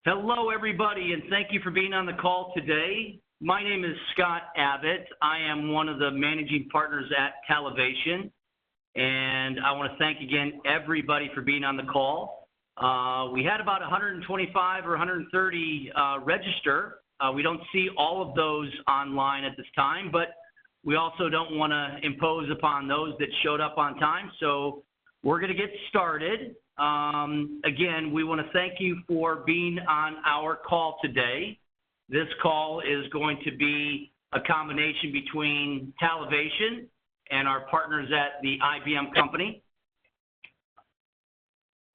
Hello, everybody, and thank you for being on the call today. My name is Scott Abbott. I am one of the managing partners at Talevation, and I want to thank again everybody for being on the call. We had about 125 or 130 register. We don't see all of those online at this time, but we also don't want to impose upon those that showed up on time, so we're going to get started. Again, we want to thank you for being on our call today. This call is going to be a combination between Talevation and our partners at the IBM company.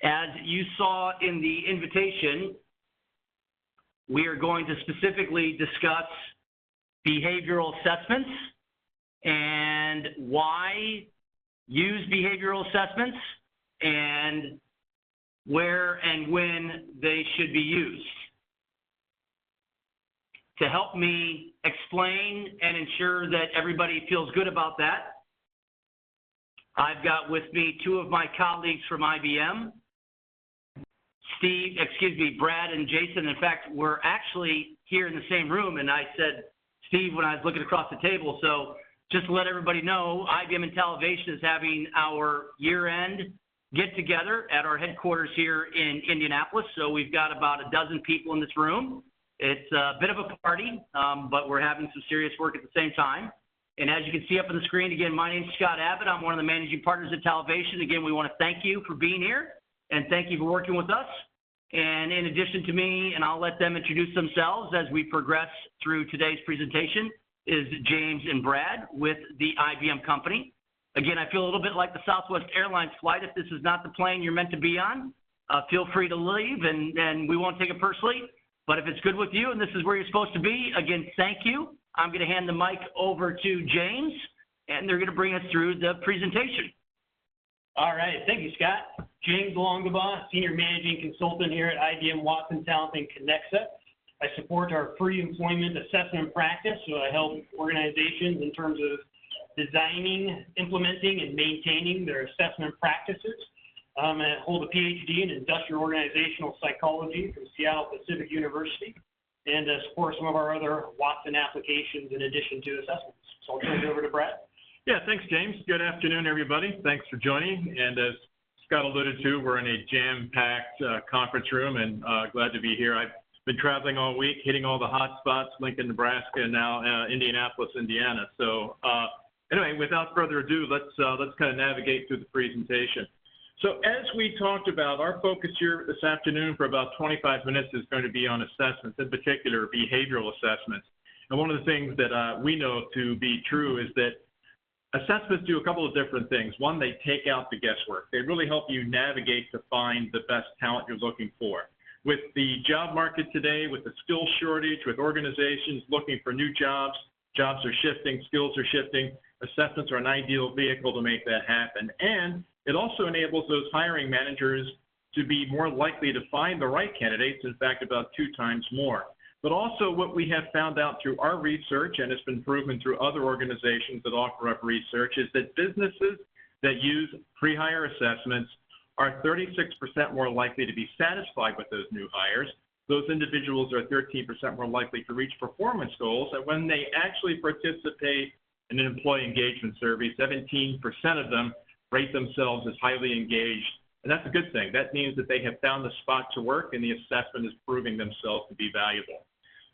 As you saw in the invitation, we are going to specifically discuss behavioral assessments and why use behavioral assessments and where and when they should be used. To help me explain and ensure that everybody feels good about that, I've got with me two of my colleagues from IBM, Brad and Jason. In fact, we're actually here in the same room, and I said Steve when I was looking across the table. So just to let everybody know, IBM and Talevation is having our year-end get together at our headquarters here in Indianapolis. So we've got about a dozen people in this room. It's a bit of a party, but we're having some serious work at the same time. And as you can see up on the screen, again, my name's Scott Abbott. I'm one of the managing partners at Talevation. Again, we want to thank you for being here and thank you for working with us. And in addition to me, and I'll let them introduce themselves as we progress through today's presentation, is James and Brad with the IBM company. Again, I feel a little bit like the Southwest Airlines flight. If this is not the plane you're meant to be on, feel free to leave, and we won't take it personally. But if it's good with you and this is where you're supposed to be, again, thank you. I'm going to hand the mic over to James, and they're going to bring us through the presentation. All right. Thank you, Scott. James Longabaugh, Senior Managing Consultant here at IBM Watson Talent and Connexa. I support our pre-employment assessment practice, so I help organizations in terms of designing, implementing, and maintaining their assessment practices. I hold a PhD in industrial organizational psychology from Seattle Pacific University, and support some of our other Watson applications in addition to assessments. So I'll turn it over to Brad. Yeah, thanks, James. Good afternoon, everybody. Thanks for joining. And as Scott alluded to, we're in a jam-packed conference room, and glad to be here. I've been traveling all week, hitting all the hot spots, Lincoln, Nebraska, and now Indianapolis, Indiana. So anyway, without further ado, let's kind of navigate through the presentation. So as we talked about, our focus here this afternoon for about 25 minutes is going to be on assessments, in particular behavioral assessments. And one of the things that we know to be true is that assessments do a couple of different things. One, they take out the guesswork. They really help you navigate to find the best talent you're looking for. With the job market today, with the skill shortage, with organizations looking for new jobs, jobs are shifting, skills are shifting, assessments are an ideal vehicle to make that happen. And it also enables those hiring managers to be more likely to find the right candidates, in fact, about 2 times more. But also what we have found out through our research, and it's been proven through other organizations that offer up research, is that businesses that use pre-hire assessments are 36% more likely to be satisfied with those new hires. Those individuals are 13% more likely to reach performance goals, and when they actually participate in an employee engagement survey, 17% of them rate themselves as highly engaged, and that's a good thing. That means that they have found the spot to work and the assessment is proving themselves to be valuable.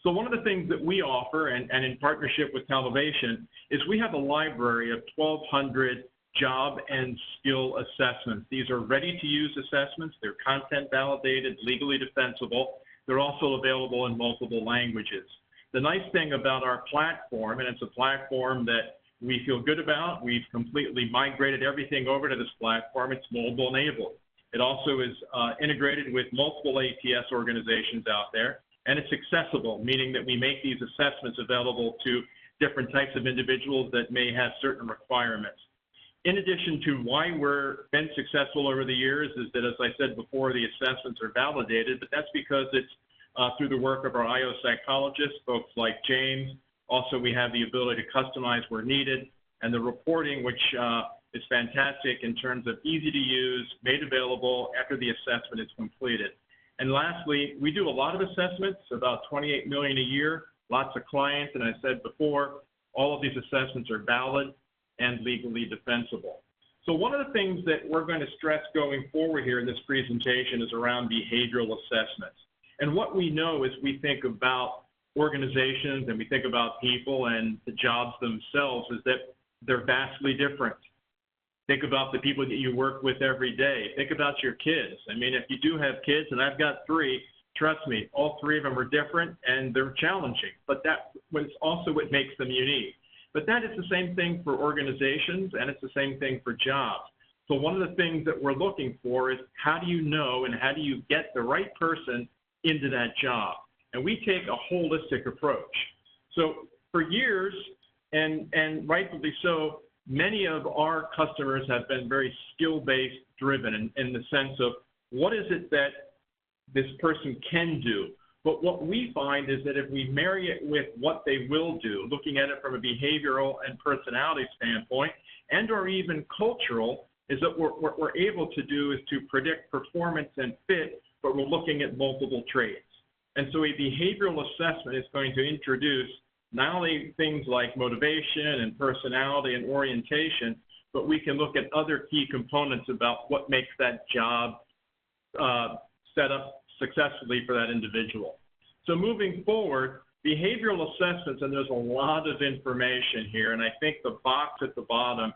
So one of the things that we offer, and in partnership with Talevation, is we have a library of 1,200 job and skill assessments. These are ready-to-use assessments. They're content validated, legally defensible. They're also available in multiple languages. The nice thing about our platform, and it's a platform that we feel good about, we've completely migrated everything over to this platform. It's mobile enabled. It also is integrated with multiple ATS organizations out there, and it's accessible, meaning that we make these assessments available to different types of individuals that may have certain requirements. In addition to why we've been successful over the years is that, as I said before, the assessments are validated, but that's because it's through the work of our IO psychologists, folks like James. Also, we have the ability to customize where needed, and the reporting, which is fantastic in terms of easy to use, made available after the assessment is completed. And lastly, we do a lot of assessments, about 28 million a year, lots of clients, and I said before, all of these assessments are valid and legally defensible. So one of the things that we're going to stress going forward here in this presentation is around behavioral assessments. And what we know as we think about organizations and we think about people and the jobs themselves is that they're vastly different. Think about the people that you work with every day. Think about your kids. I mean, if you do have kids, and I've got 3, trust me, all 3 of them are different and they're challenging, but that was also what makes them unique. But that is the same thing for organizations, and it's the same thing for jobs. So one of the things that we're looking for is how do you know and how do you get the right person into that job? And we take a holistic approach. So for years, and rightfully so, many of our customers have been very skill-based driven in the sense of what is it that this person can do? But what we find is that if we marry it with what they will do, looking at it from a behavioral and personality standpoint, and or even cultural, is that what we're able to do is to predict performance and fit, but we're looking at multiple traits. And so a behavioral assessment is going to introduce not only things like motivation and personality and orientation, but we can look at other key components about what makes that job set up successfully for that individual. So moving forward, behavioral assessments, and there's a lot of information here, and I think the box at the bottom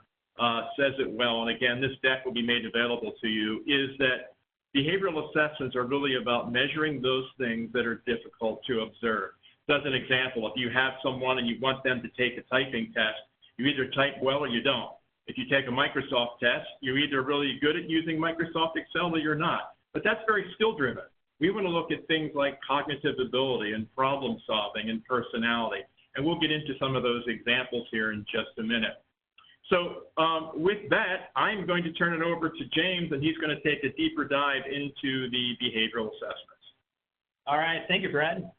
says it well, and again, this deck will be made available to you, is that behavioral assessments are really about measuring those things that are difficult to observe. So as an example, if you have someone and you want them to take a typing test, you either type well or you don't. If you take a Microsoft test, you're either really good at using Microsoft Excel or you're not. But that's very skill-driven. We want to look at things like cognitive ability and problem solving and personality. And we'll get into some of those examples here in just a minute. So with that, I'm going to turn it over to James, and he's going to take a deeper dive into the behavioral assessments. All right, thank you, Brad.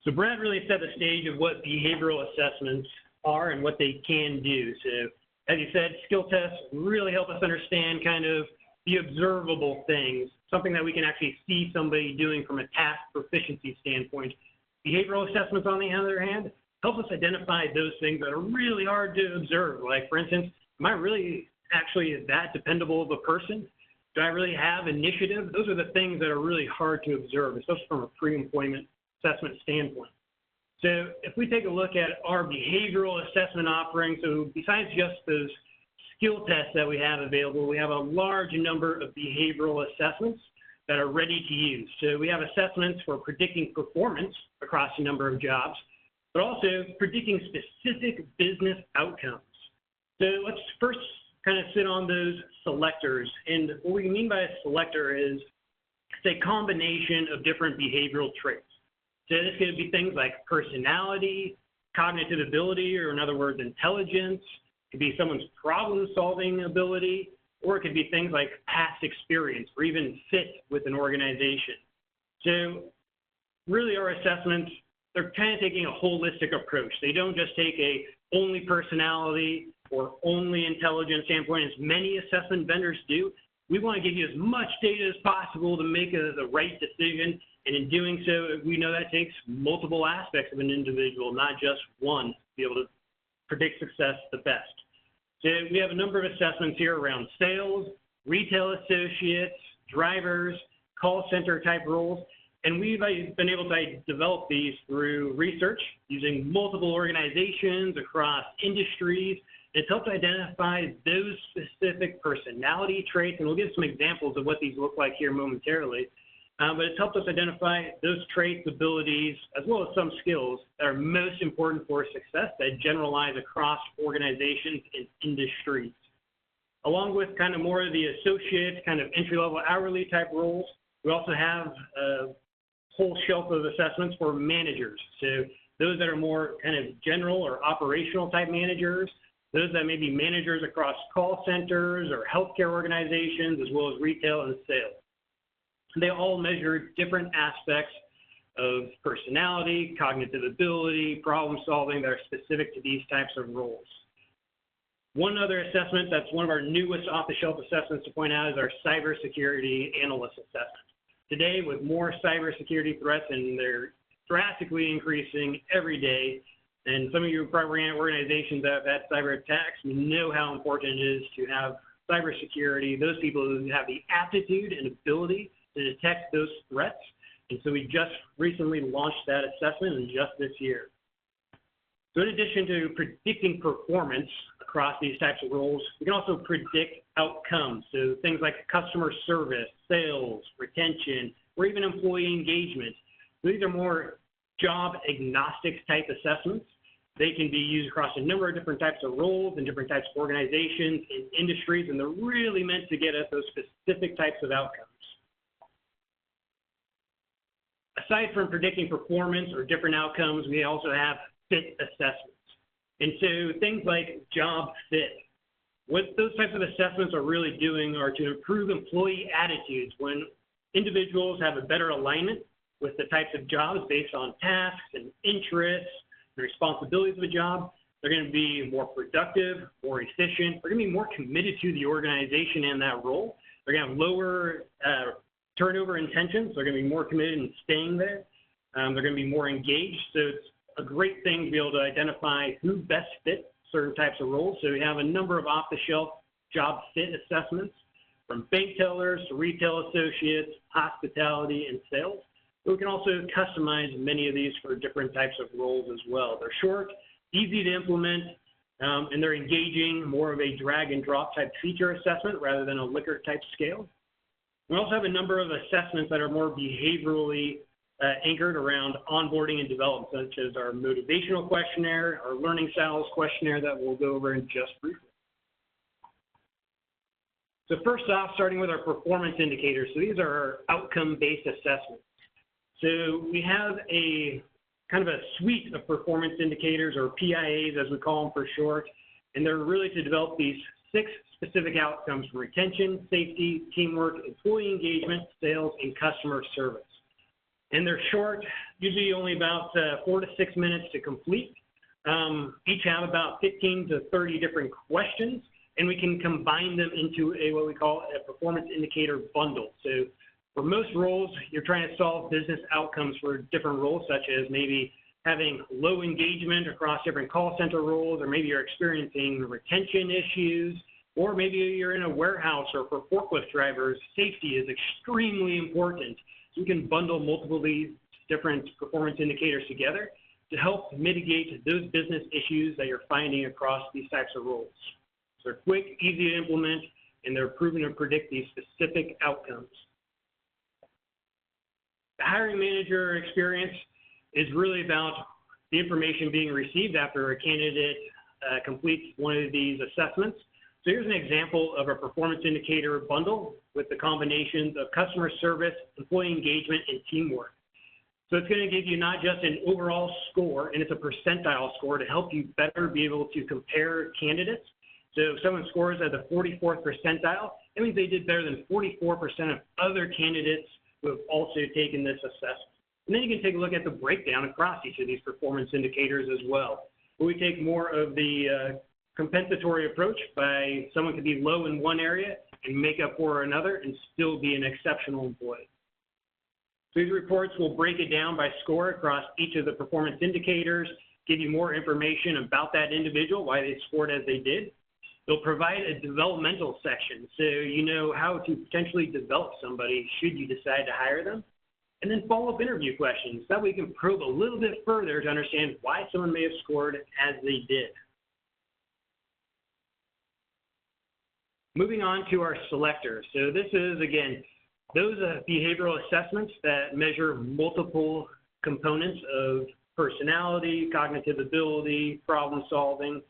So Brad really set the stage of what behavioral assessments are and what they can do. So as you said, skill tests really help us understand kind of the observable things, something that we can actually see somebody doing from a task proficiency standpoint. Behavioral assessments, on the other hand, help us identify those things that are really hard to observe. Like, for instance, am I really actually that dependable of a person? Do I really have initiative? Those are the things that are really hard to observe, especially from a pre-employment assessment standpoint. So if we take a look at our behavioral assessment offering, so besides just those skill tests that we have available, we have a large number of behavioral assessments that are ready to use. So we have assessments for predicting performance across a number of jobs, but also predicting specific business outcomes. So let's first kind of sit on those selectors. And what we mean by a selector is it's a combination of different behavioral traits. So this could be things like personality, cognitive ability, or in other words, intelligence. It could be someone's problem-solving ability, or it could be things like past experience or even fit with an organization. So really our assessments, they're kind of taking a holistic approach. They don't just take a only personality or only intelligence standpoint, as many assessment vendors do. We want to give you as much data as possible to make the right decision. And in doing so, we know that takes multiple aspects of an individual, not just one, to be able to predict success the best. So we have a number of assessments here around sales, retail associates, drivers, call center type roles. And we've been able to develop these through research using multiple organizations across industries. It's helped identify those specific personality traits, and we'll give some examples of what these look like here momentarily. But it's helped us identify those traits, abilities, as well as some skills that are most important for success that generalize across organizations and industries. Along with kind of more of the associate, kind of entry-level hourly type roles, we also have a whole shelf of assessments for managers. So those that are more kind of general or operational type managers, those that may be managers across call centers or healthcare organizations, as well as retail and sales. They all measure different aspects of personality, cognitive ability, problem solving that are specific to these types of roles. One other assessment that's one of our newest off-the-shelf assessments to point out is our cybersecurity analyst assessment. today with more cybersecurity threats, and they're drastically increasing every day. And some of you probably ran organizations that have had cyber attacks. You know how important it is to have cybersecurity, those people who have the aptitude and ability to detect those threats. And so we just recently launched that assessment in just this year. So in addition to predicting performance across these types of roles, we can also predict outcomes. So things like customer service, sales, retention, or even employee engagement. So these are more job agnostic type assessments. They can be used across a number of different types of roles and different types of organizations and industries, and they're really meant to get at those specific types of outcomes. Aside from predicting performance or different outcomes, we also have fit assessments. And so things like job fit. What those types of assessments are really doing are to improve employee attitudes when individuals have a better alignment with the types of jobs based on tasks and interests, the responsibilities of a job. They're going to be more productive, more efficient. They're going to be more committed to the organization and that role. They're going to have lower turnover intentions. They're going to be more committed in staying there. They're going to be more engaged. So it's a great thing to be able to identify who best fits certain types of roles. So we have a number of off-the-shelf job fit assessments, from bank tellers to retail associates, hospitality, and sales. But we can also customize many of these for different types of roles as well. They're short, easy to implement, and they're engaging, more of a drag and drop type feature assessment rather than a Likert type scale. We also have a number of assessments that are more behaviorally anchored around onboarding and development, such as our motivational questionnaire, our learning styles questionnaire that we'll go over in just briefly. So first off, starting with our performance indicators. So these are our outcome-based assessments. So we have a kind of a suite of performance indicators, or PIAs as we call them for short, and they're really to develop these 6 specific outcomes for retention, safety, teamwork, employee engagement, sales, and customer service. And they're short, usually only about 4 to 6 minutes to complete. Each have about 15 to 30 different questions, and we can combine them into what we call a performance indicator bundle. So for most roles, you're trying to solve business outcomes for different roles, such as maybe having low engagement across different call center roles, or maybe you're experiencing retention issues, or maybe you're in a warehouse, or for forklift drivers, safety is extremely important. So you can bundle multiple of these different performance indicators together to help mitigate those business issues that you're finding across these types of roles. So they're quick, easy to implement, and they're proven to predict these specific outcomes. The hiring manager experience is really about the information being received after a candidate completes one of these assessments. So here's an example of a performance indicator bundle with the combinations of customer service, employee engagement, and teamwork. So it's going to give you not just an overall score, and it's a percentile score to help you better be able to compare candidates. So if someone scores at the 44th percentile, that means they did better than 44% of other candidates who have also taken this assessment. And then you can take a look at the breakdown across each of these performance indicators as well. But we take more of the compensatory approach by someone could be low in one area and make up for another and still be an exceptional employee. So these reports will break it down by score across each of the performance indicators, give you more information about that individual, why they scored as they did. They'll provide a developmental section, so you know how to potentially develop somebody should you decide to hire them. And then follow-up interview questions. That way you can probe a little bit further to understand why someone may have scored as they did. Moving on to our selectors. So this is, again, those behavioral assessments that measure multiple components of personality, cognitive ability, problem solving.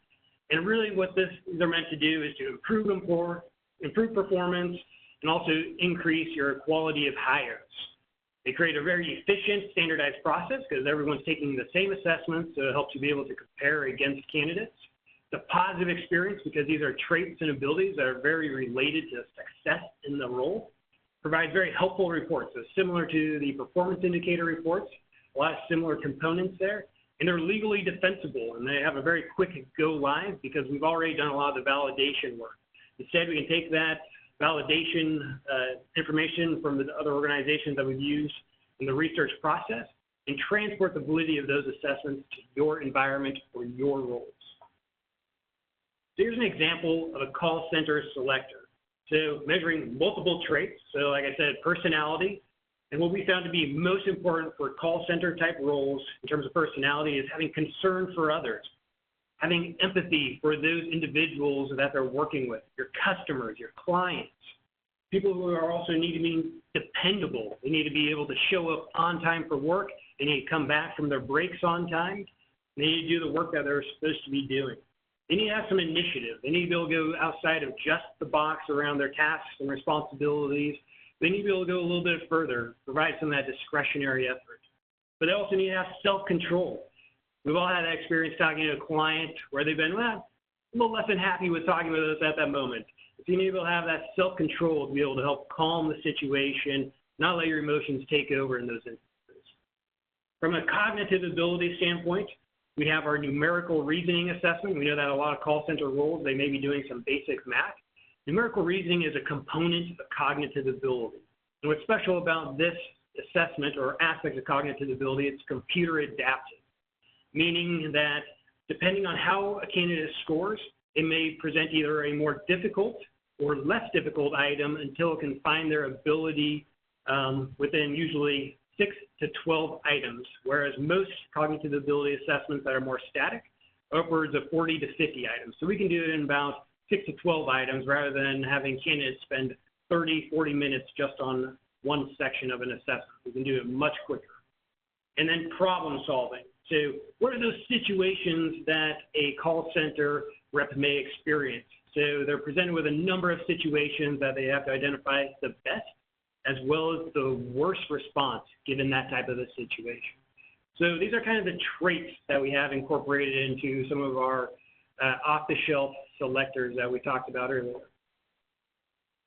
And really what these are meant to do is to improve performance and also increase your quality of hires. They create a very efficient, standardized process because everyone's taking the same assessments, so it helps you be able to compare against candidates. It's a positive experience because these are traits and abilities that are very related to success in the role. Provide very helpful reports, so similar to the performance indicator reports, a lot of similar components there. And they're legally defensible, and they have a very quick go live because we've already done a lot of the validation work. Instead, we can take that validation information from the other organizations that we've used in the research process, and transport the validity of those assessments to your environment or your roles. So here's an example of a call center selector. So measuring multiple traits, so like I said, personality, and what we found to be most important for call center type roles in terms of personality is having concern for others, having empathy for those individuals that they're working with, your customers, your clients, people who are also need to be dependable. They need to be able to show up on time for work. They need to come back from their breaks on time. They need to do the work that they're supposed to be doing. They need to have some initiative. They need to be able to go outside of just the box around their tasks and responsibilities. They need to be able to go a little bit further, provide some of that discretionary effort. But they also need to have self-control. We've all had that experience talking to a client where they've been, well, a little less than happy with talking with us at that moment. So you need to be able to have that self-control to be able to help calm the situation, not let your emotions take over in those instances. From a cognitive ability standpoint, we have our numerical reasoning assessment. We know that a lot of call center roles, they may be doing some basic math. Numerical reasoning is a component of cognitive ability. And what's special about this assessment or aspect of cognitive ability, it's computer adaptive, meaning that depending on how a candidate scores, it may present either a more difficult or less difficult item until it can find their ability within usually 6 to 12 items, whereas most cognitive ability assessments that are more static, upwards of 40 to 50 items. So we can do it in about 6 to 12 items rather than having candidates spend 30, 40 minutes just on one section of an assessment. We can do it much quicker. And then problem solving. So what are those situations that a call center rep may experience? So they're presented with a number of situations that they have to identify the best as well as the worst response given that type of a situation. So these are kind of the traits that we have incorporated into some of our off-the-shelf selectors that we talked about earlier.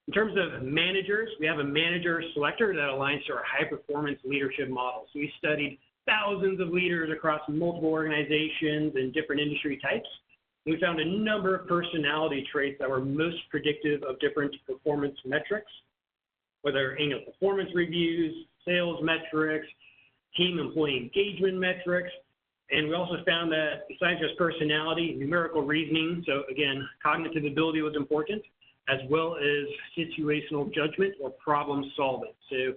In terms of managers, we have a manager selector that aligns to our high-performance leadership model. So we studied thousands of leaders across multiple organizations and different industry types. We found a number of personality traits that were most predictive of different performance metrics, whether annual performance reviews, sales metrics, team employee engagement metrics. And we also found that besides just personality, numerical reasoning, so again, cognitive ability was important, as well as situational judgment or problem solving. So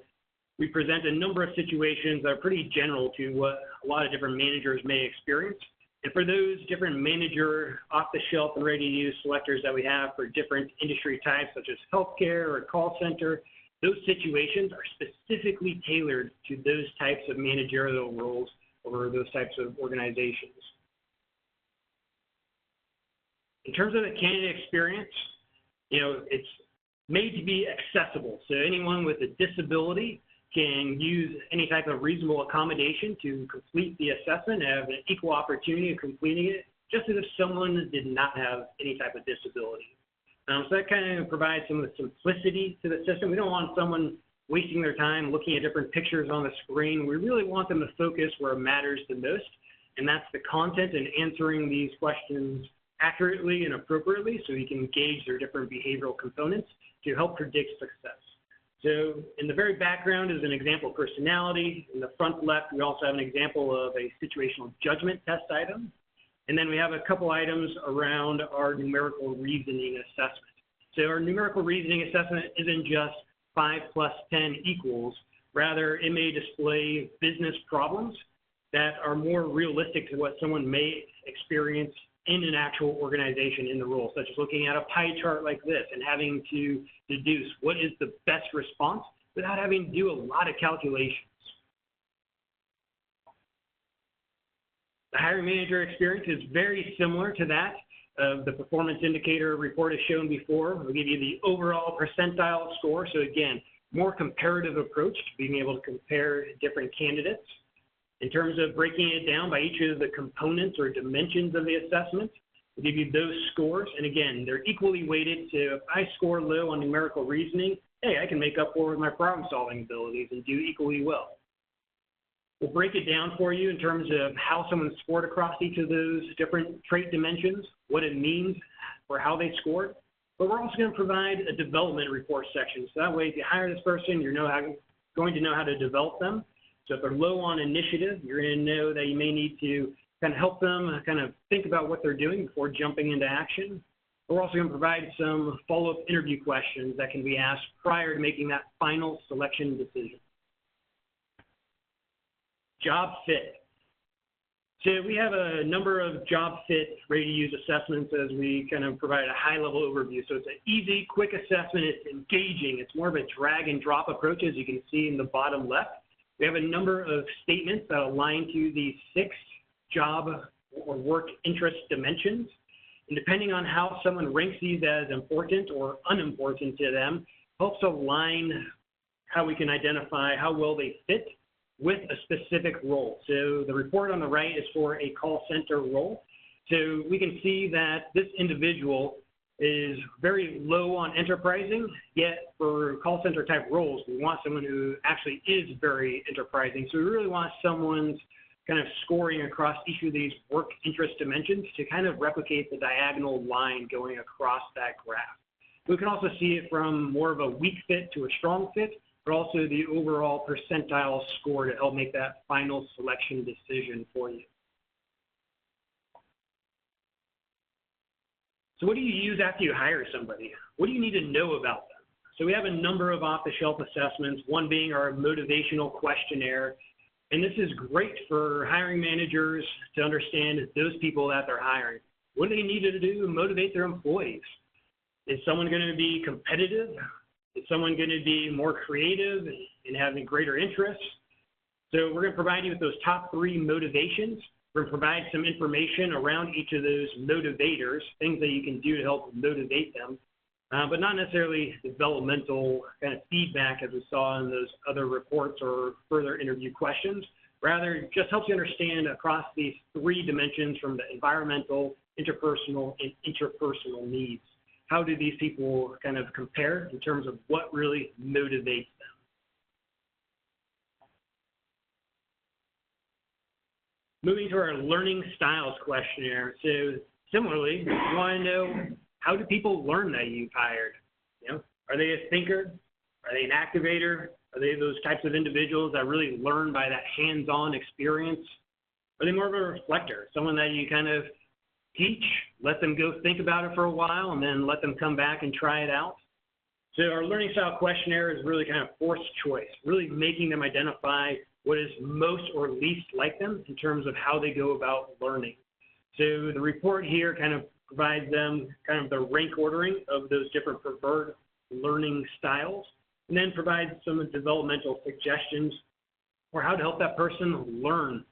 we present a number of situations that are pretty general to what a lot of different managers may experience. And for those different manager off-the-shelf and ready-to-use selectors that we have for different industry types, such as healthcare or call center, those situations are specifically tailored to those types of managerial roles or those types of organizations. In terms of the candidate experience, it's made to be accessible. So anyone with a disability can use any type of reasonable accommodation to complete the assessment and have an equal opportunity of completing it, just as if someone did not have any type of disability. So that kind of provides some of the simplicity to the system. We don't want someone wasting their time looking at different pictures on the screen. We really want them to focus where it matters the most, and that's the content and answering these questions accurately and appropriately so you can gauge their different behavioral components to help predict success. So in the very background is an example of personality. In the front left, we also have an example of a situational judgment test item. And then we have a couple items around our numerical reasoning assessment. So our numerical reasoning assessment isn't just 5 plus 10 equals. Rather, it may display business problems that are more realistic to what someone may experience in an actual organization in the role, such as looking at a pie chart like this and having to deduce what is the best response without having to do a lot of calculations. The hiring manager experience is very similar to that of the performance indicator report as shown before. We'll give you the overall percentile score. So again, more comparative approach to being able to compare different candidates. In terms of breaking it down by each of the components or dimensions of the assessment, we'll give you those scores. And again, they're equally weighted. So if I score low on numerical reasoning, hey, I can make up for it with my problem solving abilities and do equally well. We'll break it down for you in terms of how someone scored across each of those different trait dimensions, what it means for how they scored. but we're also going to provide a development report section. So that way, if you hire this person, you're going to know how to develop them. So if they're low on initiative, you're going to know that you may need to kind of help them kind of think about what they're doing before jumping into action. We're also going to provide some follow-up interview questions that can be asked prior to making that final selection decision. Job fit. So we have a number of job fit ready-to-use assessments as we kind of provide a high-level overview. So it's an easy, quick assessment. It's engaging. It's more of a drag-and-drop approach, as you can see in the bottom left. We have a number of statements that align to the 6 job or work interest dimensions. And depending on how someone ranks these as important or unimportant to them, helps align how we can identify how well they fit with a specific role. So the report on the right is for a call center role. So we can see that this individual is very low on enterprising, yet for call center type roles, we want someone who actually is very enterprising. So we really want someone's kind of scoring across each of these work interest dimensions to kind of replicate the diagonal line going across that graph. We can also see it from more of a weak fit to a strong fit, but also the overall percentile score to help make that final selection decision for you. So what do you use after you hire somebody? What do you need to know about them? So we have a number of off-the-shelf assessments, one being our motivational questionnaire. And this is great for hiring managers to understand those people that they're hiring. What do they need to do to motivate their employees? Is someone going to be competitive? Is someone going to be more creative and having greater interests? So we're going to provide you with those top 3 motivations. We're going to provide some information around each of those motivators, things that you can do to help motivate them, but not necessarily developmental kind of feedback as we saw in those other reports or further interview questions. Rather, it just helps you understand across these 3 dimensions from the environmental, interpersonal, and interpersonal needs. How do these people kind of compare in terms of what really motivates them? Moving to our learning styles questionnaire. So similarly, you want to know, how do people learn that you've hired? You know, are they a thinker? Are they an activator? Are they those types of individuals that really learn by that hands-on experience? Are they more of a reflector, someone that you kind of teach, let them go think about it for a while, and then let them come back and try it out? So our learning style questionnaire is really kind of forced choice, really making them identify what is most or least like them in terms of how they go about learning. So the report here kind of provides them kind of the rank ordering of those different preferred learning styles, and then provides some developmental suggestions for how to help that person learn.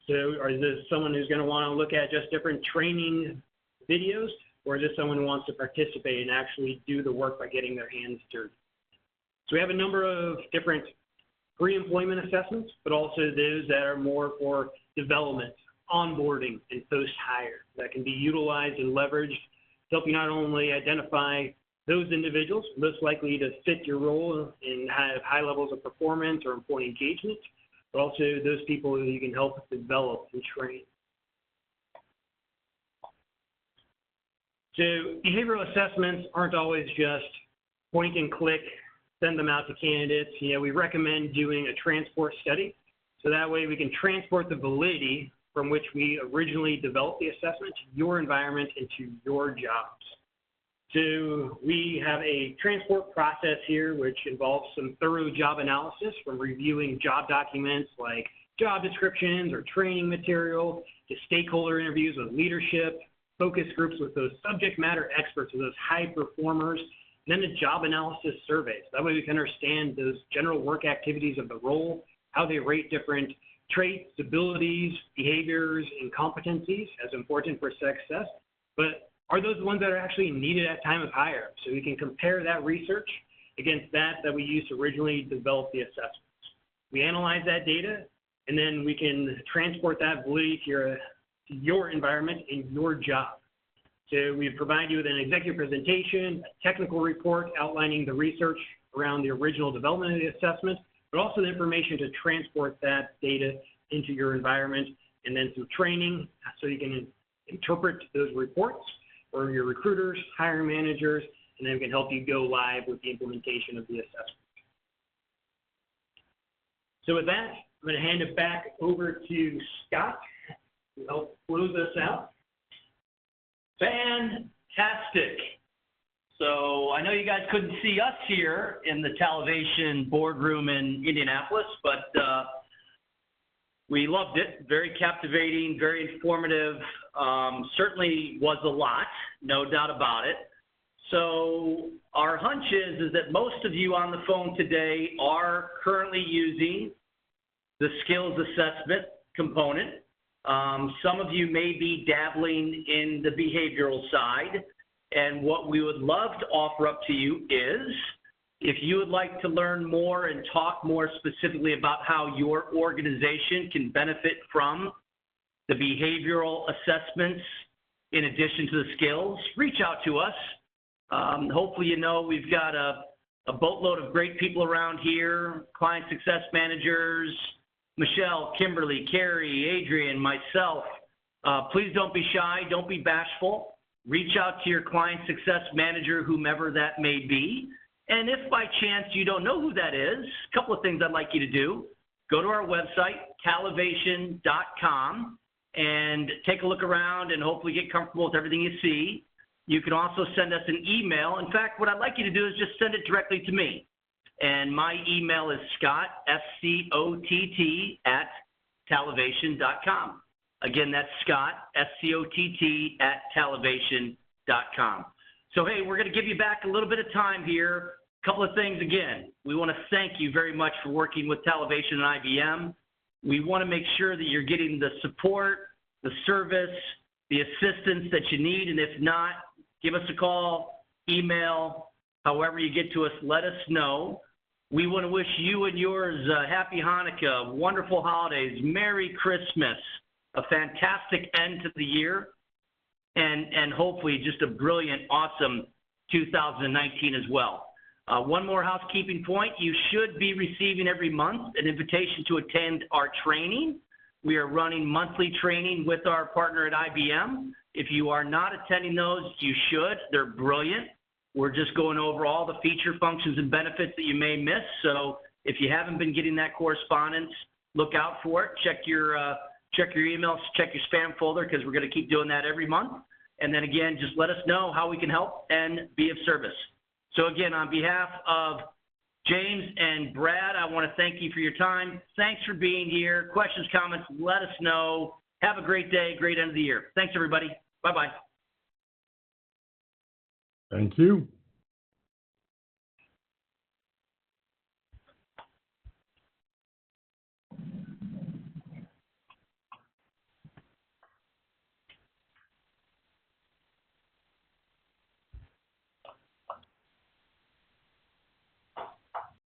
So is this someone who's going to want to look at just different training videos, or is this someone who wants to participate and actually do the work by getting their hands dirty? So we have a number of different pre-employment assessments, but also those that are more for development, onboarding, and post-hire that can be utilized and leveraged to help you not only identify those individuals most likely to fit your role and have high levels of performance or employee engagement, but also those people who you can help develop and train. So behavioral assessments aren't always just point and click, send them out to candidates. You know, we recommend doing a transport study, so that way we can transport the validity from which we originally developed the assessment to your environment and to your jobs. So we have a transport process here which involves some thorough job analysis, from reviewing job documents like job descriptions or training material, to stakeholder interviews with leadership, focus groups with those subject matter experts or those high performers, and then the job analysis surveys. That way we can understand those general work activities of the role, how they rate different traits, abilities, behaviors, and competencies as important for success, but are those the ones that are actually needed at time of hire? So we can compare that research against that we used to originally develop the assessments. We analyze that data, and then we can transport that validity to your environment and your job. So we provide you with an executive presentation, a technical report outlining the research around the original development of the assessment, but also the information to transport that data into your environment, and then some training so you can interpret those reports, for your recruiters, hiring managers, and then we can help you go live with the implementation of the assessment. So with that, I'm going to hand it back over to Scott to help close us out. Fantastic. So I know you guys couldn't see us here in the Talevation boardroom in Indianapolis, but we loved it. Very captivating, very informative. Certainly was a lot, no doubt about it. So our hunch is that most of you on the phone today are currently using the skills assessment component. Some of you may be dabbling in the behavioral side. And what we would love to offer up to you is, if you would like to learn more and talk more specifically about how your organization can benefit from the behavioral assessments in addition to the skills, reach out to us. Hopefully, you know, we've got a boatload of great people around here, client success managers, Michelle, Kimberly, Carrie, Adrian, myself. Please don't be shy, don't be bashful. Reach out to your client success manager, whomever that may be. And if by chance you don't know who that is, a couple of things I'd like you to do. Go to our website, talevation.com, and take a look around and hopefully get comfortable with everything you see. You can also send us an email. In fact, what I'd like you to do is just send it directly to me. And my email is Scott, S-C-O-T-T, @talevation.com. Again, that's Scott, S-C-O-T-T, @talevation.com. So, hey, we're going to give you back a little bit of time here. A couple of things again. We want to thank you very much for working with Talevation and IBM. We want to make sure that you're getting the support, the service, the assistance that you need. And if not, give us a call, email, however you get to us, let us know. We want to wish you and yours a happy Hanukkah, wonderful holidays, Merry Christmas, a fantastic end to the year, and hopefully just a brilliant, awesome 2019 as well. One more housekeeping point. You should be receiving every month an invitation to attend our training. We are running monthly training with our partner at IBM. If you are not attending those, you should. They're brilliant. We're just going over all the feature functions and benefits that you may miss. So if you haven't been getting that correspondence, look out for it. Check your emails, check your spam folder, because we're going to keep doing that every month. And then again, just let us know how we can help and be of service. So again, on behalf of James and Brad, I want to thank you for your time. Thanks for being here. Questions, comments, let us know. Have a great day, great end of the year. Thanks, everybody. Bye-bye. Thank you.